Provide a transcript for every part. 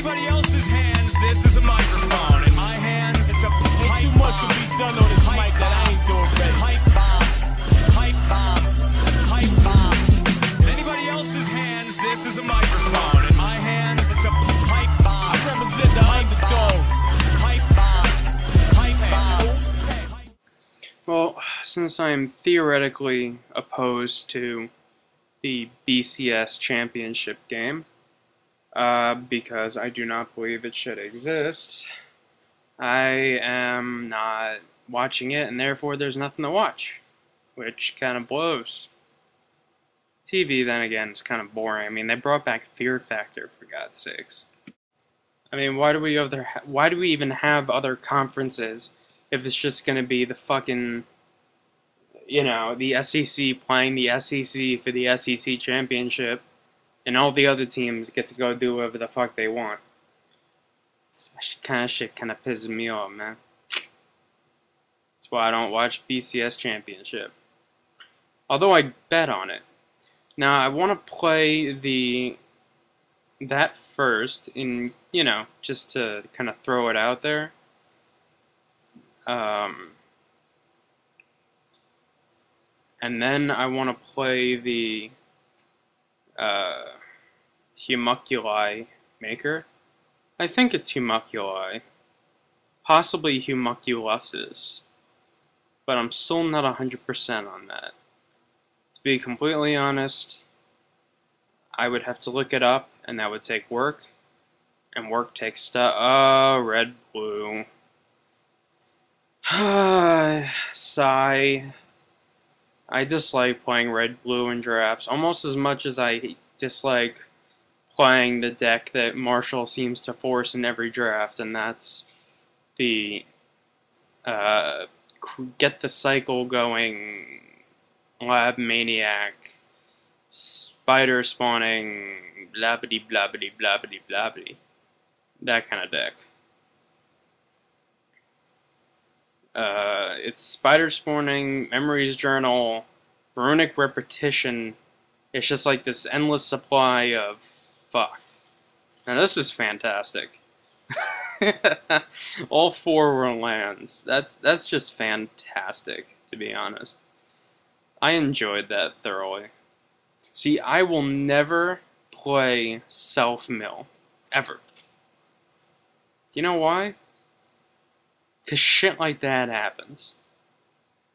anybody else's hands, this is a microphone. In my hands, it's a pipe bomb. Too much can be done on this mic that I ain't doing ready. Pipe bombs, pipe bombs, pipe bombs. In anybody else's hands, this is a microphone. In my hands, it's a pipe bomb. I represent the underdogs. Pipe bombs, pipe bombs. Well, since I'm theoretically opposed to the BCS championship game, because I do not believe it should exist, I am not watching it, and therefore there's nothing to watch, which kind of blows. TV, then again, is kind of boring. I mean, they brought back Fear Factor, for God's sakes. I mean, why do we even have other conferences if it's just going to be the fucking, you know, the SEC playing the SEC for the SEC championship, and all the other teams get to go do whatever the fuck they want? That kind of shit kind of pisses me off, man. That's why I don't watch BCS championship. Although I bet on it. Now, I want to play that first, in, you know, just to kind of throw it out there. And then I want to play the Homunculi Maker. I think it's Homunculi. Possibly Homunculuses. But I'm still not 100% on that. To be completely honest, I would have to look it up, and that would take work. And work takes stuff. Oh, red, blue. Sigh. I dislike playing red, blue in drafts almost as much as I dislike playing the deck that Marshall seems to force in every draft, and that's the get the cycle going, Lab Maniac, spider spawning, blabbity blabbity blabbity blabbity. That kind of deck. It's spider spawning, memories journal, runic repetition. It's just like this endless supply of fuck. Now this is fantastic. All 4 were lands. That's just fantastic, to be honest. I enjoyed that thoroughly. See, I will never play self-mill. Ever. You know why? Because shit like that happens.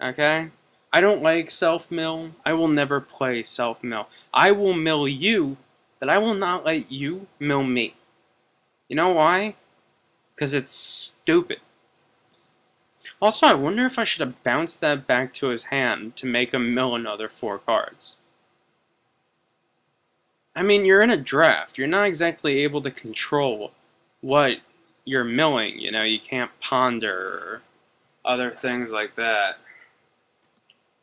Okay? I don't like self-mill. I will never play self-mill. I will mill you, but I will not let you mill me. You know why? Because it's stupid. Also, I wonder if I should have bounced that back to his hand to make him mill another 4 cards. I mean, you're in a draft. You're not exactly able to control what you're milling, you know, you can't ponder or other things like that.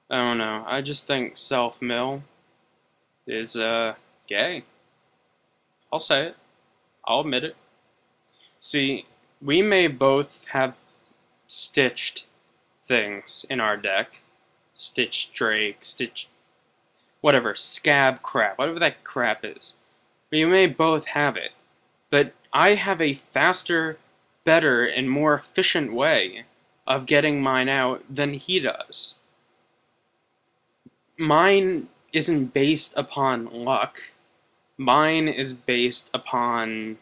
I don't know, I just think self-mill is, gay. I'll say it. I'll admit it. See, we may both have stitched things in our deck. Stitch Drake, Stitch... whatever, scab crap, whatever that crap is. We may both have it. But I have a faster, better, and more efficient way of getting mine out than he does. Mine isn't based upon luck. Mine is based upon,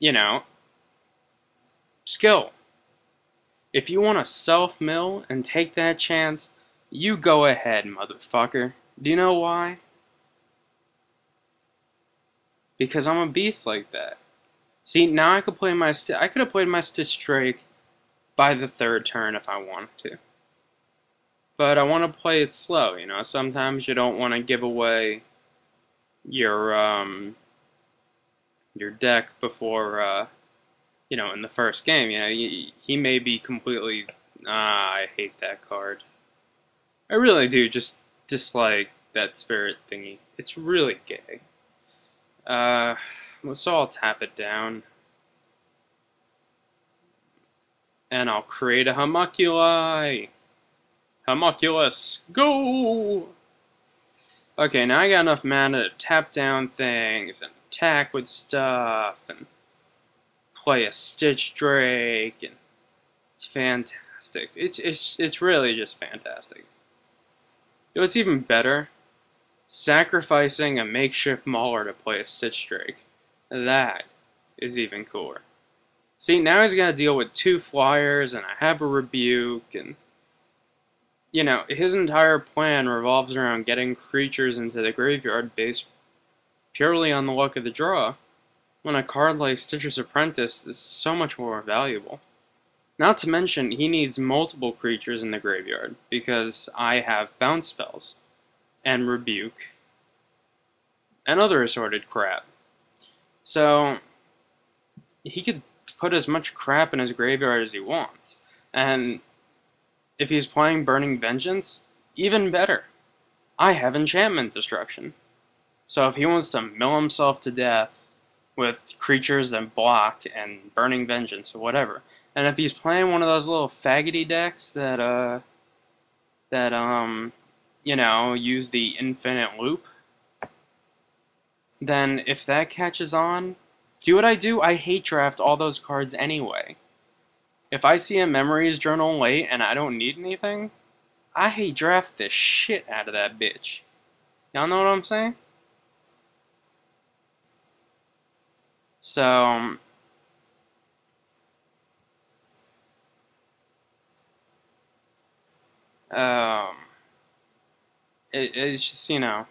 you know, skill. If you want to self-mill and take that chance, you go ahead, motherfucker. Do you know why? Because I'm a beast like that. See, now I could play my I could have played my Stitch Drake by the 3rd turn if I wanted to. But I want to play it slow, you know. Sometimes you don't want to give away your deck before you know, in the first game. You know, he may be completely I hate that card. I really do just dislike that spirit thingy. It's really gay. So I'll tap it down. And I'll create a homunculi. Homunculus, go! Okay, now I got enough mana to tap down things and attack with stuff and play a Stitch Drake, and it's fantastic. It's really just fantastic. What's even better, sacrificing a makeshift Mauler to play a Stitch Drake. That is even cooler. See, now he's got to deal with 2 flyers, and I have a Rebuke, and you know, his entire plan revolves around getting creatures into the graveyard based purely on the luck of the draw, when a card like Stitcher's Apprentice is so much more valuable. Not to mention, he needs multiple creatures in the graveyard, because I have bounce spells, and Rebuke, and other assorted crap. So, he could put as much crap in his graveyard as he wants, and if he's playing Burning Vengeance, even better. I have Enchantment Destruction. So if he wants to mill himself to death with creatures that block and Burning Vengeance or whatever, and if he's playing one of those little faggoty decks that you know, use the infinite loop, then if that catches on, do what I do, I hate draft all those cards anyway. If I see a Memories Journal late and I don't need anything, I hate draft the shit out of that bitch. Y'all know what I'm saying? So, it's just, you know,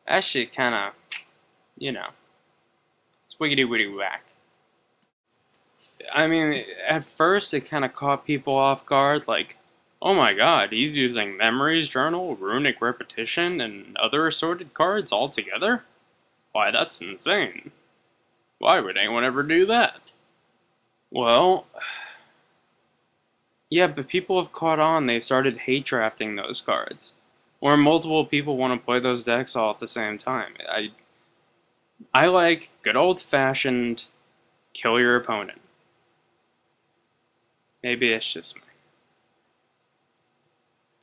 that shit kind of, you know, it's wiggity witty whack. I mean, at first it kind of caught people off guard, like, oh my god, he's using Memories Journal, Runic Repetition, and other assorted cards all together? Why, that's insane. Why would anyone ever do that? Well, yeah, but people have caught on. They started hate drafting those cards. Or multiple people want to play those decks all at the same time. I like good old-fashioned kill your opponent. Maybe it's just me.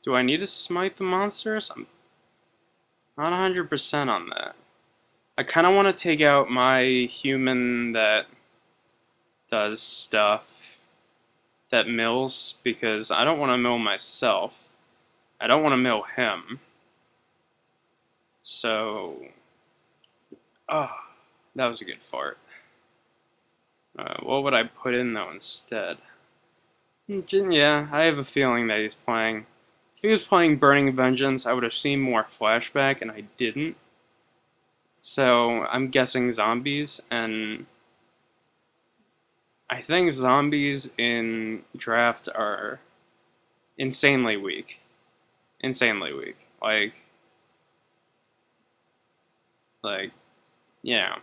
Do I need to smite the monsters? I'm not 100% on that. I kind of want to take out my human that does stuff, that mills, because I don't want to mill myself. I don't want to mill him. So, oh, that was a good fart. What would I put in though instead? Yeah, I have a feeling that he's playing. If he was playing Burning Vengeance, I would have seen more flashback, and I didn't. So, I'm guessing zombies, and I think zombies in draft are insanely weak. Insanely weak. Like, you know,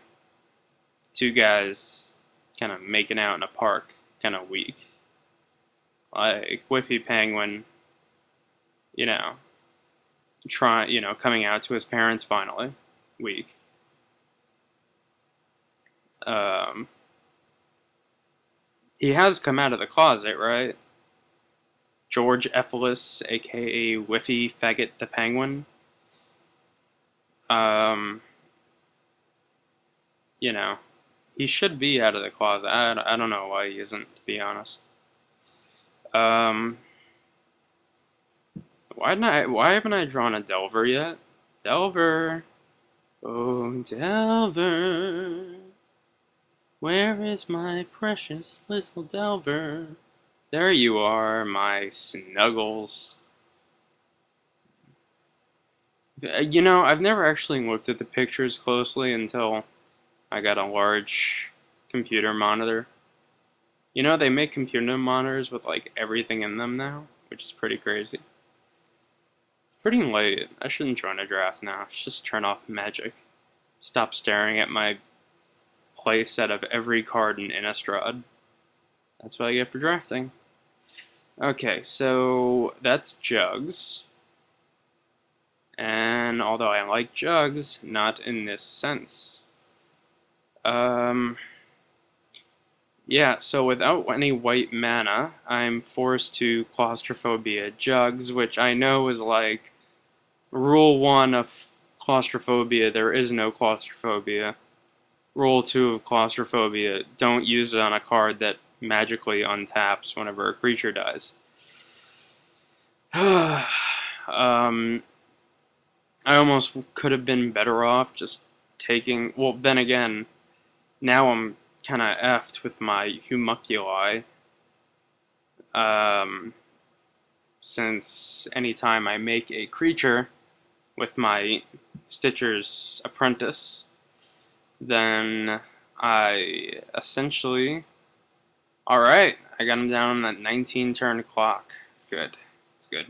2 guys kind of making out in a park, kind of weak. Like Whiffy Penguin, you know, coming out to his parents finally, weak. He has come out of the closet, right? George Ephelis, aka Whiffy Faggot the Penguin. You know, he should be out of the closet. I don't know why he isn't, to be honest. Why haven't I drawn a Delver yet? Delver. Oh, Delver. Where is my precious little Delver? There you are, my snuggles. You know, I've never actually looked at the pictures closely until I got a large computer monitor. You know, they make computer monitors with, like, everything in them now, which is pretty crazy. It's pretty late. I shouldn't join a draft now. I should just turn off Magic. Stop staring at my playset of every card in Innistrad. That's what I get for drafting. Okay, so that's Jugs. And although I like Jugs, not in this sense. Yeah, so without any white mana, I'm forced to Claustrophobia Jugs, which I know is like Rule 1 of claustrophobia, there is no claustrophobia. Rule 2 of claustrophobia, don't use it on a card that magically untaps whenever a creature dies. I almost could have been better off just taking... Well, then again, now I'm kind of effed with my homunculi. Since anytime I make a creature with my Stitcher's Apprentice, then I essentially... Alright, I got him down on that 19 turn clock. Good. It's good.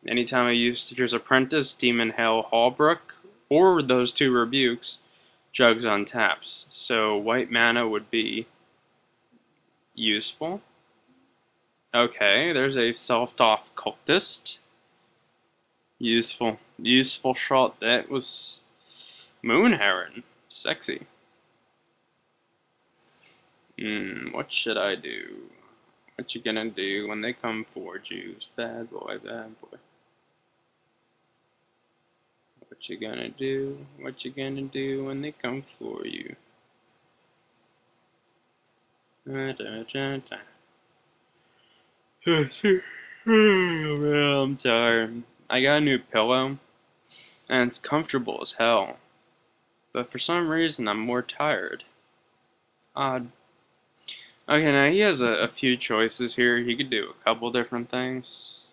Anytime I use Stitcher's Apprentice, Demon Hail, Hallbrook, or those two rebukes, Jugs untaps. So white mana would be useful. Okay, there's a Self-Doth Cultist. Useful. Useful shot. That was Moon Heron. Sexy. What should I do? What you gonna do when they come for you? Bad boy, bad boy. What you gonna do? What you gonna do when they come for you? I'm tired. I got a new pillow, and it's comfortable as hell. But for some reason, I'm more tired. Odd. Okay, now he has a few choices here. He could do a couple different things,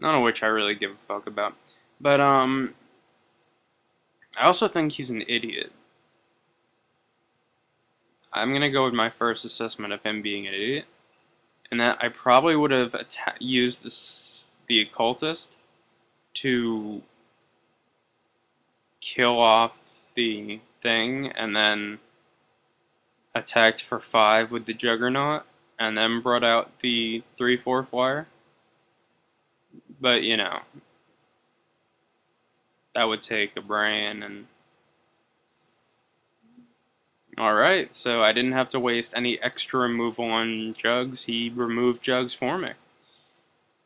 none of which I really give a fuck about. But, I also think he's an idiot. I'm gonna go with my first assessment of him being an idiot, and that I probably would have used the occultist to kill off the thing, and then attacked for 5 with the Juggernaut, and then brought out the 3/4 flyer. But, you know, that would take a brain, and... Alright, so I didn't have to waste any extra removal on Jugs. He removed Jugs for me.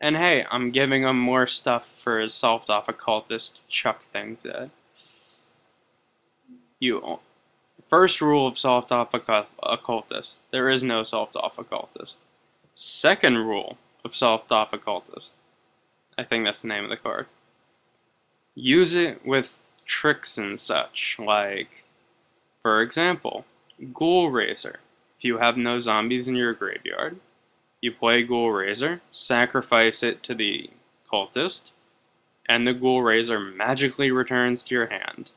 And hey, I'm giving him more stuff for his Self-Doth Occultist to chuck things at. First rule of Self-Doth Occultist, there is no Self-Doth Occultist. Second rule of Self-Doth Occultist, I think that's the name of the card. Use it with tricks and such, like, for example, Ghoul Raiser. If you have no zombies in your graveyard, you play Ghoul Raiser, sacrifice it to the cultist, and the Ghoul Raiser magically returns to your hand.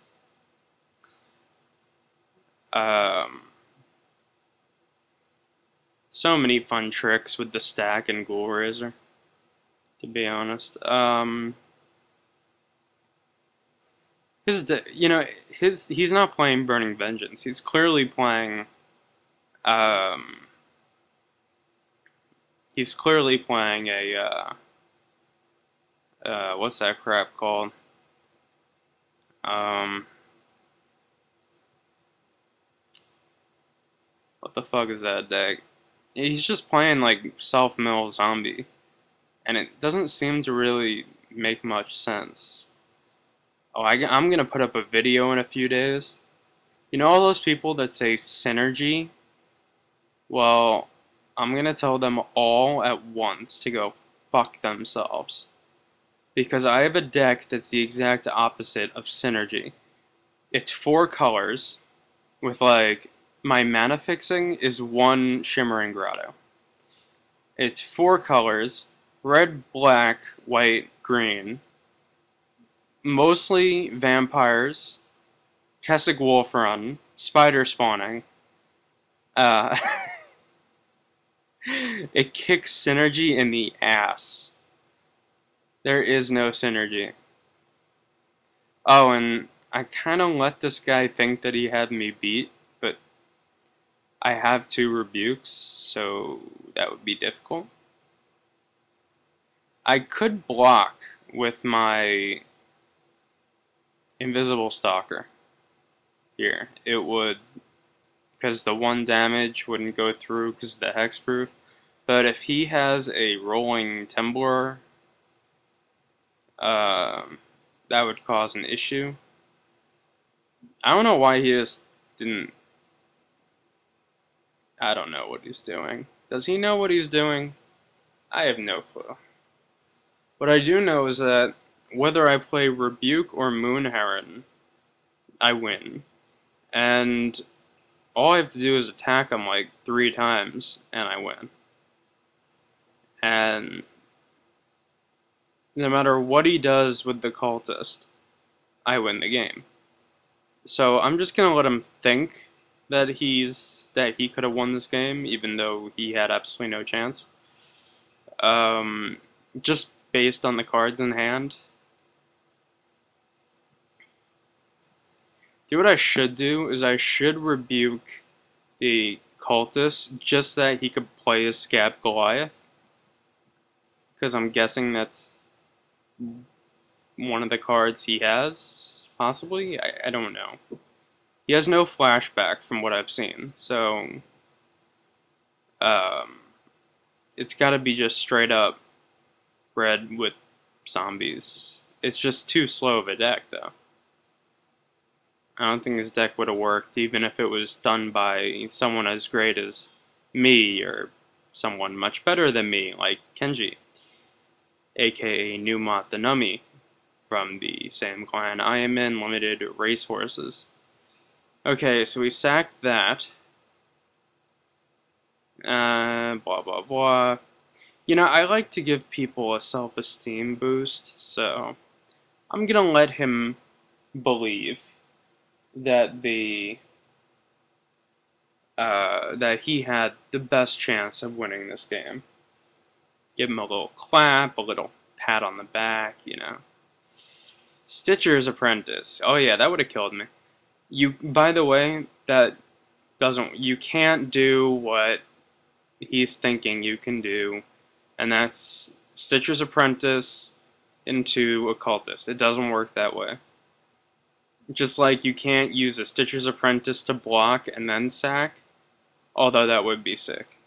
So many fun tricks with the stack and Ghoul Raiser, to be honest. He's not playing Burning Vengeance. He's clearly playing, a, what's that crap called? What the fuck is that deck? He's just playing, like, self-mill zombie. And it doesn't seem to really make much sense. Oh, I'm gonna put up a video in a few days. You know all those people that say synergy? Well, I'm gonna tell them all at once to go fuck themselves. Because I have a deck that's the exact opposite of synergy. It's 4 colors, with like, my mana fixing is 1 Shimmering Grotto. It's 4 colors, red, black, white, green. Mostly vampires, Kessig Wolf Run, spider spawning. It kicks synergy in the ass. There is no synergy. Oh, and I kind of let this guy think that he had me beat, but I have 2 rebukes, so that would be difficult. I could block with my Invisible Stalker here. It would, because the 1 damage wouldn't go through because of the hexproof. But if he has a rolling Temblor, that that would cause an issue. I don't know why he just didn't. I don't know what he's doing. Does he know what he's doing? I have no clue. What I do know is that whether I play Rebuke or Moon Heron, I win. And all I have to do is attack him like 3 times, and I win. And no matter what he does with the cultist, I win the game. So I'm just gonna let him think that he could have won this game, even though he had absolutely no chance. Just based on the cards in hand. What I should do is I should rebuke the cultist just that he could play his Scab Goliath. Because I'm guessing that's one of the cards he has, possibly? I don't know. He has no flashback from what I've seen, so it's gotta be just straight up red with zombies. It's just too slow of a deck, though. I don't think this deck would have worked, even if it was done by someone as great as me, or someone much better than me, like Kenji, aka Numot the Nummy, from the same clan I am in, Limited Racehorses. Okay, so we sacked that. Blah blah blah. You know, I like to give people a self-esteem boost, so I'm gonna let him believe that that he had the best chance of winning this game. Give him a little clap, a little pat on the back, you know. Stitcher's Apprentice. Oh yeah, that would have killed me. By the way, you can't do what he's thinking you can do, and that's Stitcher's Apprentice into Occultist. It doesn't work that way. Just like you can't use a Stitcher's Apprentice to block and then sack, although that would be sick.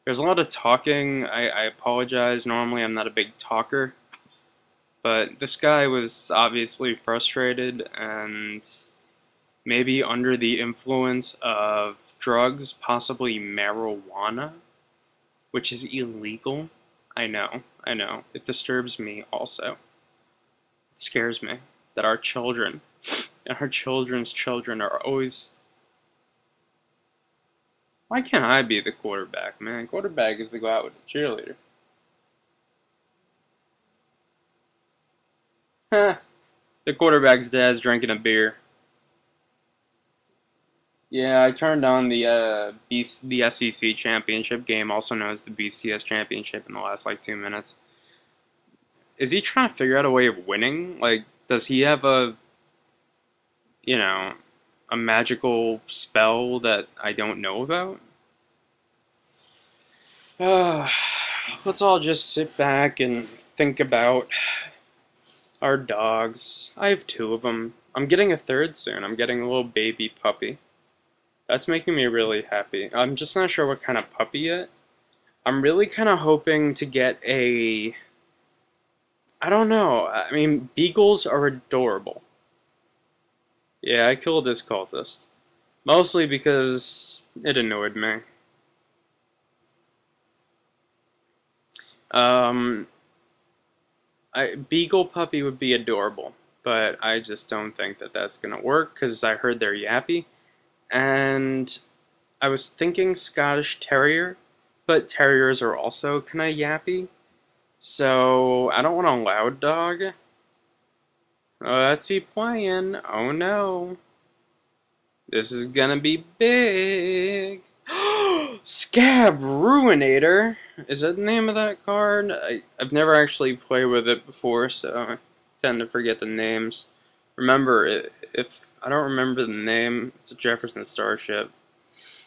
There's a lot of talking. I apologize. Normally I'm not a big talker. But this guy was obviously frustrated and maybe under the influence of drugs, possibly marijuana, which is illegal. I know. It disturbs me also. It scares me that our children and our children's children are always... Why can't I be the quarterback, man? Quarterback is to go out with a cheerleader. Huh. The quarterback's dad's drinking a beer. Yeah, I turned on the SEC championship game, also known as the BCS championship, in the last like 2 minutes. Is he trying to figure out a way of winning? Like, does he have a magical spell that I don't know about? Let's all just sit back and think about our dogs. I have 2 of them. I'm getting a 3rd soon. I'm getting a little baby puppy. That's making me really happy. I'm just not sure what kind of puppy yet. I'm really kind of hoping to get a... I don't know. I mean, beagles are adorable. Yeah, I killed this cultist. Mostly because it annoyed me. Beagle puppy would be adorable, but I just don't think that that's gonna work because I heard they're yappy. And I was thinking Scottish Terrier, but terriers are also kind of yappy. So I don't want a loud dog. Oh, that's he playing. Oh no. This is gonna be big. Scab Ruinator. Is that the name of that card? I've never actually played with it before, so I tend to forget the names. Remember, if I don't remember the name, it's a Jefferson Starship.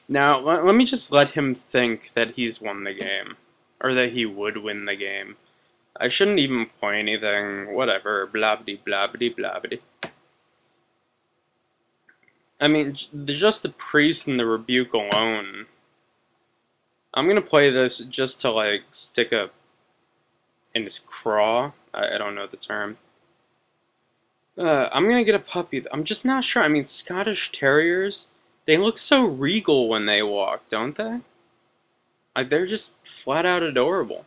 Now, let me just let him think that he's won the game. Or that he would win the game. I shouldn't even play anything. Whatever. Blabbity, blabbity, blabbity. I mean, just the priest and the rebuke alone. I'm gonna play this just to, like, stick in his craw. I don't know the term. I'm gonna get a puppy. I'm just not sure. I mean, Scottish Terriers, they look so regal when they walk, don't they? Like, they're just flat out adorable.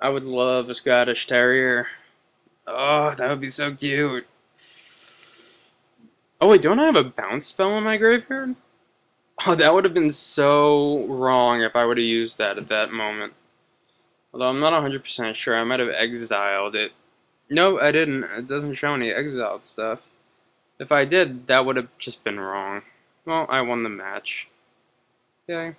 I would love a Scottish Terrier. Oh, that would be so cute. Oh wait, don't I have a bounce spell in my graveyard? Oh, that would have been so wrong if I would have used that at that moment. Although I'm not 100% sure, I might have exiled it. No, I didn't. It doesn't show any exiled stuff. If I did, that would have just been wrong. Well, I won the match. Yay.